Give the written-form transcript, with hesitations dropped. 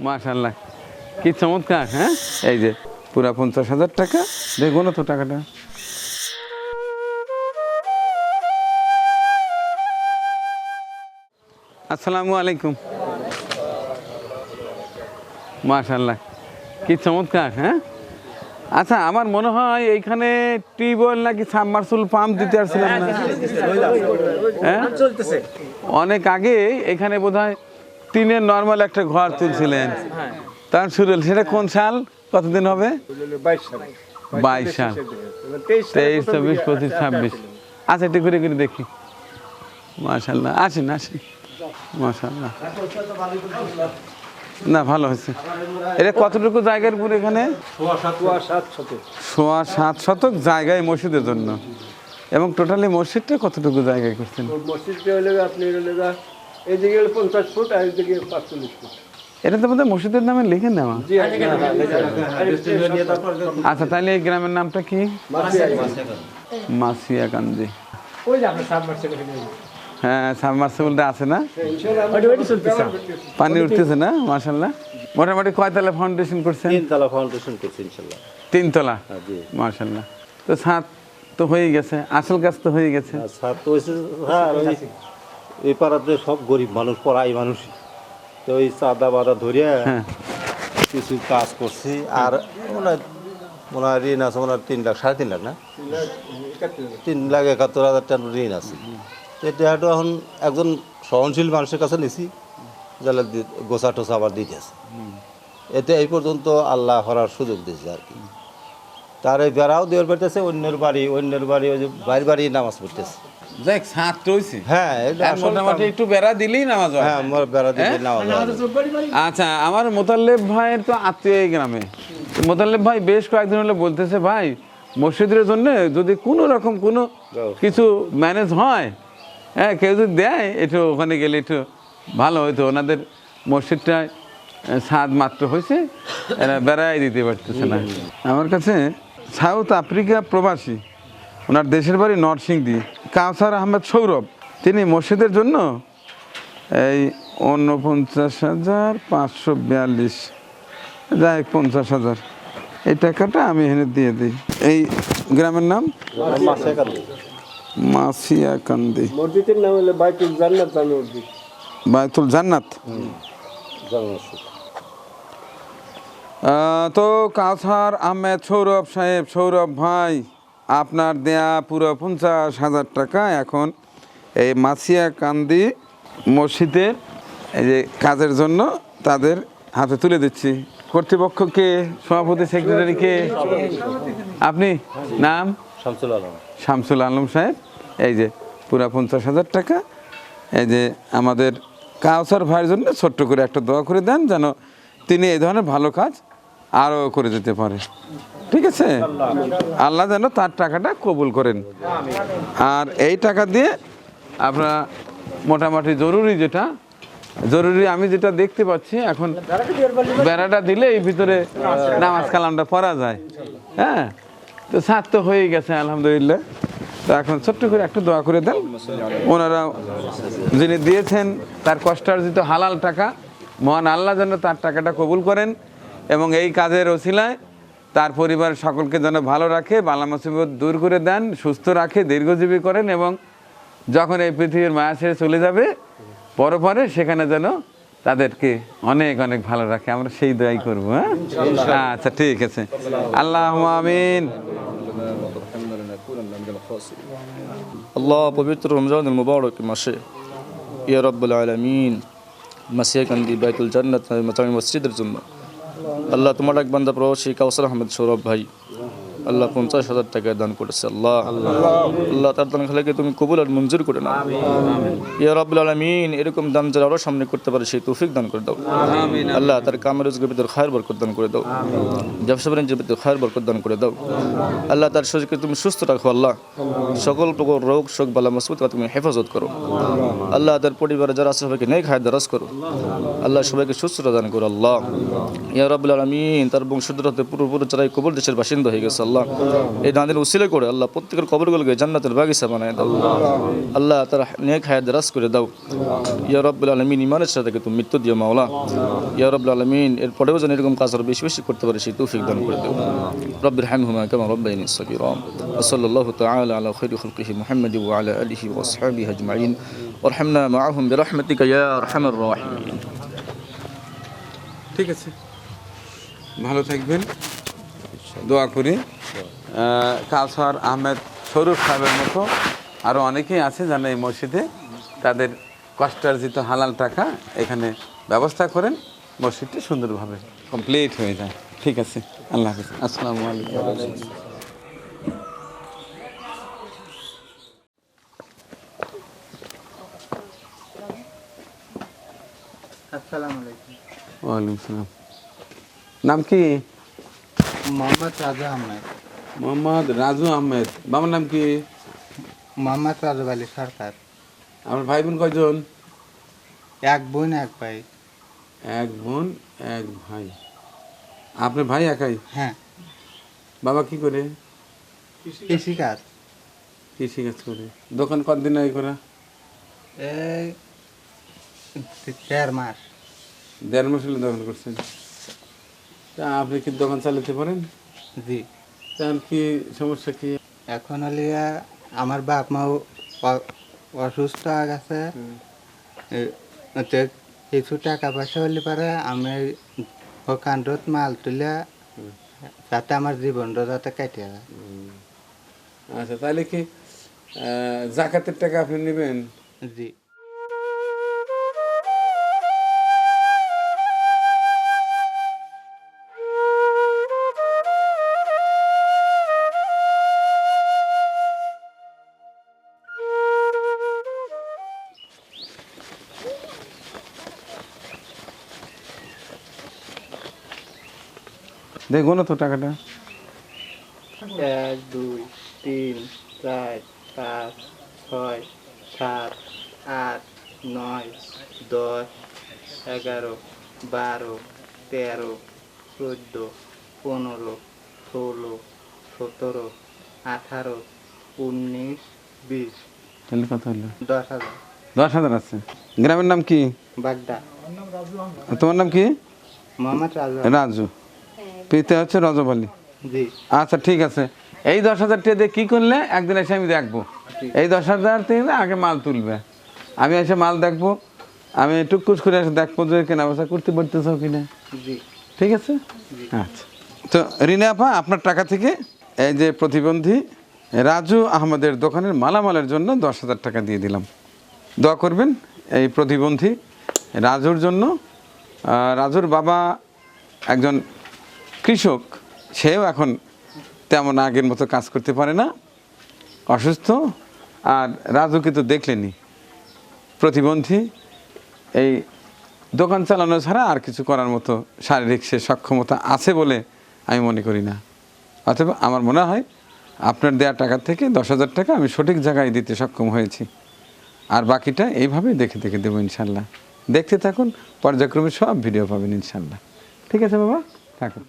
মাশাআল্লাহ, কি চমৎকার। হ্যাঁ, এই যে পুরা 50,000 টাকা। দেখো না তো টাকাটা। আসসালামু আলাইকুম। মাশাআল্লাহ, কি চমৎকার। হ্যাঁ, আচ্ছা, আমার মনে হয় এইখানে টিউবওয়েল নাকি সাবমার্সিবল পাম্প দিতে আসছিলাম না? হ্যাঁ, অনেক আগে এখানে বোধহয় টিনের নর্মাল একটা ঘর তুলছিলেন, তখন শুরু হল। সেটা কোন সাল, কতদিন হবে? 22 সাল, 23, 24, 25, 26। আচ্ছা, একটু ঘুরে ঘুরে দেখি। মাশাআল্লাহ, আসেন আসেন। মাশাআল্লাহ, না ভালো হয়েছে। এটা কতটুকু জায়গার উপর এখানে? 7.5 শতক জায়গায় মসজিদের জন্য। এবং টোটালি মসজিদটা কতটুকু জায়গায় করছেন? মসজিদটা হলে আপনি এইদিকে 50 ফুট আর এইদিকে 45 ফুট। এটা তো বোধহয় মসজিদের নামে লিখে নেওয়া। আচ্ছা, তাহলে এই গ্রামের নামটা কি? মাসিয়াকান্দি। হ্যাঁ, সাবমার্সিবলটা আছে না? পানি উঠতেছে না? মাশাআল্লাহ। মোটামুটি কয়তলা ফাউন্ডেশন করছেন? 3 তলা ফাউন্ডেশন করছি ইনশাআল্লাহ। 3 তলা। মাশাআল্লাহ। তো ছাদ তো হয়ে গেছে, আসল কাজ তো হয়ে গেছে। ছাদ তো হয়েছে। হ্যাঁ, এই পাড়াতে সব গরিব মানুষ, পড়াই মানুষ, তো ওই চাঁদা বাদা ধরিয়া কিছু কাজ করছি। আর মনে হয় ঋণ আছে, মনে হয় 3 লাখ, 3.5 লাখ না, 3,71,000 টাকা ঋণ আছে। এটা এখন একজন সহনশীল মানুষের কাছে নিছি, যারা গোছা টোছা আবার দিতে আছে। এতে এই পর্যন্ত আল্লাহ করার সুযোগ দিয়েছে আর কি। তার এই বেড়াও দেওয়ার পারতেছে, অন্যের বাড়ি ওই যে বাইরের বাড়ি নামাজ পড়তেছে। দেখ, ছাদ রয়েছে। হ্যাঁ, মোটামুটি একটু বেড়া দিলেই নামাজ হয়। হ্যাঁ, বেড়া দিলে নামাজ হয়। আচ্ছা, আমার মোতাল্লেব ভাইয়ের তো আত্মীয় এই গ্রামে। মোতাল্লেব ভাই বেশ কয়েকদিন হলে বলতেছে, ভাই মসজিদের জন্য যদি কোনো রকম কোনো কিছু ম্যানেজ হয়, হ্যাঁ, কেউ যদি দেয়, একটু ওখানে গেলে একটু ভালো হতো। ওনাদের মসজিদটায় ছাদ মাত্র হয়েছে, এরা বেড়াই দিতে পারতেছে না। আমার কাছে সাউথ আফ্রিকা প্রবাসী, ওনার দেশের বাড়ি নরসিংদী, কাউসার আহমেদ সৌরভ, তিনি মসজিদের জন্য এই 49,542, যাই 50,000, এই টাকাটা আমি এখানে দিয়ে দিই। এই গ্রামের নাম মাসিয়াকান্দি। মসজিদের নাম হলো বাইতুল জান্নাত জামে মসজিদ। বাইতুল জান্নাত। তো কাউসার আহমেদ সৌরভ সাহেব, সৌরভ ভাই, আপনার দেয়া পুরো 50,000 টাকা এখন এই মাসিয়াকান্দি মসজিদের এই যে কাজের জন্য তাদের হাতে তুলে দিচ্ছি। কর্তৃপক্ষকে, সভাপতি, সেক্রেটারিকে, আপনি নাম? শামসুল আলম সাহেব। এই যে পুরা 50,000 টাকা, এই যে আমাদের কাউসার ভাইয়ের জন্য ছোট্ট করে একটা দোয়া করে দেন, যেন তিনি এই ধরনের ভালো কাজ আরও করে যেতে পারে। ঠিক আছে, আল্লাহ যেন তার টাকাটা কবুল করেন। আর এই টাকা দিয়ে আপনারা মোটামুটি জরুরি আমি যেটা দেখতে পাচ্ছি, এখন বেড়াটা দিলে এই ভিতরে নামাজ কালামটা পড়া যায়। হ্যাঁ, তো ছাদ তো হয়ে গেছে আলহামদুলিল্লাহ। তো এখন ছোট্ট করে একটু দোয়া করে দেন, ওনারা যিনি দিয়েছেন তার কষ্টার্জিত হালাল টাকা, মহান আল্লাহ যেন তার টাকাটা কবুল করেন এবং এই কাজের ওসিলায় তার পরিবারের সকলকে যেন ভালো রাখে, বালা মুসিবত দূর করে দেন, সুস্থ রাখে, দীর্ঘজীবী করেন এবং যখন এই পৃথিবীর মায়া ছেড়ে চলে যাবে পরে সেখানে যেন তাদেরকে অনেক অনেক ভালো রাখে। আমরা সেই দোয়াই করবো। হ্যাঁ, আচ্ছা, ঠিক আছে। আল্লাহুম্মা আমিন। আল্লাহ পবিত্র রমজানুল মুবারক মাসে ইয়া রাব্বুল আলামিন মাসিয়াকান্দি বাইতুল জান্নাত জামে মসজিদের জন্য আল্লাহ তোমার এক বান্দা প্রবাসী কাউসার আহমেদ সৌরভ ভাই আল্লাহ 50,000 টাকা দান করেছে। আল্লাহ তার দান খালাকে তুমি কবুল আর মঞ্জুর করে নাও ইয়া রাব্বুল আলামিন। এরকম দান যারা আরও সামনে করতে পারে সেই তৌফিক দান করে দাও আল্লাহ। তার কামের রোজগার ভিতর খায়ের বরকত দান করে দাও, ব্যবসা বাণিজ্যের ভিতর খায়ের বরকত দান করে দাও আল্লাহ। তার শরীরকে তুমি সুস্থ রাখো আল্লাহ, সকল প্রকার রোগ শোক বালা মুসিবত তুমি হেফাজত করো আল্লাহ। তার পরিবারে যারা আছে সবাইকে নেক হায়াত দারাজ করো আল্লাহ, সবাইকে সুস্থতা দান করো আল্লাহ ইয়া রাব্বুল আলামিন। তার বংশধর হতে পূর্বপুরুষ যারা কবর দেশের বাসিন্দা হয়ে গেছে আল্লাহ এই দানের উসিলা করে আল্লাহ প্রত্যেকের কবরগুলোকে জান্নাতের বাগিচা বানায় দাও আল্লাহ তারা নেক হায়াত দারাজ করে দাও ইয়া রব্বুল আলামিন ইমানের সাথে তুমি মৃত্যু দিও মাওলা ইয়া রব্বুল আলামিন এরপরেও যেন এরকম কাজ আরো বেশি বেশি করতে পারে সেই তৌফিক দান করে দাও রব্বির হামহুমা কামা রব্বায়ানি সগীরা ওয়া সাল্লাল্লাহু তাআলা আলা খাইরি খালকিহি মুহাম্মাদি ওয়া আলা আলিহি ওয়া আসহাবিহি আজমাইন ওয়ারহামনা মাআহুম বিরহমাতিকা ইয়া আরহামার রাহিমিন। ঠিক আছে, ভালো থাকবেন, দোয়া করি। কাউসার আহমেদ শরীফ সাহেবের মতো আরও অনেকেই আছে যারা এই মসজিদে তাদের কষ্টার্জিত হালাল টাকা এখানে ব্যবস্থা করেন, মসজিদটি সুন্দরভাবে কমপ্লিট হয়ে যায়। ঠিক আছে, আল্লাহ হাফিজ, আসসালামু আলাইকুম। আসসালামু আলাইকুম। ওয়ালাইকুম সালাম। নাম কি? মোহাম্মদ রাজু আহমেদ। মোহাম্মদ রাজু আহমেদ। বাবার নাম কি? মোহাম্মদ রাজু আলী সরকার। আমার ভাই বোন কয়জন? এক বোন এক ভাই। এক বোন এক ভাই। আপনার ভাই একাই? হ্যাঁ। বাবা কি করে? কৃষিকাজ। কৃষিকাজ করে। দোকান কতদিন আগে করা? এই 1.5 মাস। 1.5 মাস হলে দোকান করছেন। তা আপনি কি দোকান চালাতে পারেন? জি। তার কি সমস্যা কি? এখন হলিয়া আমার বাপ মা অসুস্থ হয়ে গেছে, কিছু টাকা পয়সা হলে পারে আমি ওখানরত মাল তুলে যাতে আমার জীবনটা যাতে কেটে যায়। আচ্ছা, তাহলে কি জাকাতের টাকা আপনি নেবেন? জি। দেখো না তো টাকাটা। 1 2 3 4 5 6 7 8 9 10 11 12 13 14 15 16 17 18 19 20 তাহলে কত হলো? 10,000। 10,000 আছে। গ্রামের নাম কি? বাগদা। আর তোমার নাম কি? মোহাম্মদ রাজু। রাজু। পিতা হচ্ছে রজব আলী। জি। আচ্ছা, ঠিক আছে। এই 10,000 টাকা দিয়ে কী করলে একদিন এসে আমি দেখবো। এই 10,000 থেকে আগে মাল তুলবে, আমি এসে মাল দেখবো, আমি টুকুস করে এসে দেখবো যে কেনা বেচা করতে পারতেছ কিনা। জি। ঠিক আছে। আচ্ছা, তো রিনা আপা আপনার টাকা থেকে এই যে প্রতিবন্ধী রাজু আহমেদের দোকানের মালামালের জন্য 10,000 টাকা দিয়ে দিলাম। দোয়া করবেন এই প্রতিবন্ধী রাজুর জন্য। রাজুর বাবা একজন কৃষক, সেও এখন তেমন আগের মতো কাজ করতে পারে না, অসুস্থ। আর রাজুকে তো দেখলেনি, প্রতিবন্ধী, এই দোকান চালানো ছাড়া আর কিছু করার মতো শারীরিক সে সক্ষমতা আছে বলে আমি মনে করি না। অথবা আমার মনে হয় আপনার দেওয়া টাকা থেকে 10,000 টাকা আমি সঠিক জায়গায় দিতে সক্ষম হয়েছি। আর বাকিটা এইভাবে দেখে দেখে দেবো ইনশাল্লাহ। দেখতে থাকুন, পর্যায়ক্রমে সব ভিডিও পাবেন ইনশাল্লাহ। ঠিক আছে বাবা, থাকুন।